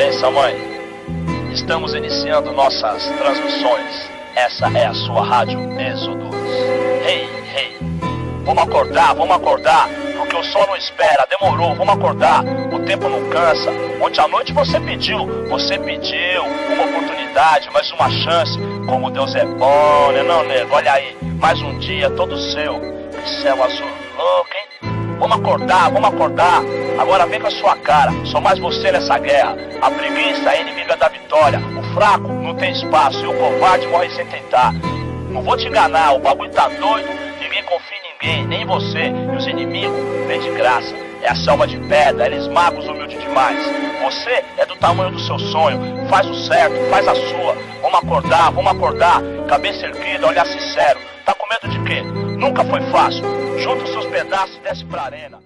Benção, mãe. Estamos iniciando nossas transmissões. Essa é a sua rádio Êxodos. Hey, hey. Vamos acordar, porque o sol não espera, demorou, vamos acordar. O tempo não cansa. Ontem à noite você pediu uma oportunidade, mais uma chance. Como Deus é bom, né não, nego? Olha aí, mais um dia todo seu. Que céu azul louco, hein? Vamos acordar. Agora vem com a sua cara, só mais você nessa guerra. A preguiça é inimiga da vitória. O fraco não tem espaço e o covarde morre sem tentar. Não vou te enganar, o bagulho tá doido. Ninguém confia em ninguém, nem em você. E os inimigos vêm de graça. É a selva de pedra, eles magos humildes demais. Você é do tamanho do seu sonho. Faz o certo, faz a sua. Vamos acordar. Cabeça erguida, olhar sincero. Tá com medo de quê? Nunca foi fácil. Junta os seus pedaços e desce pra arena.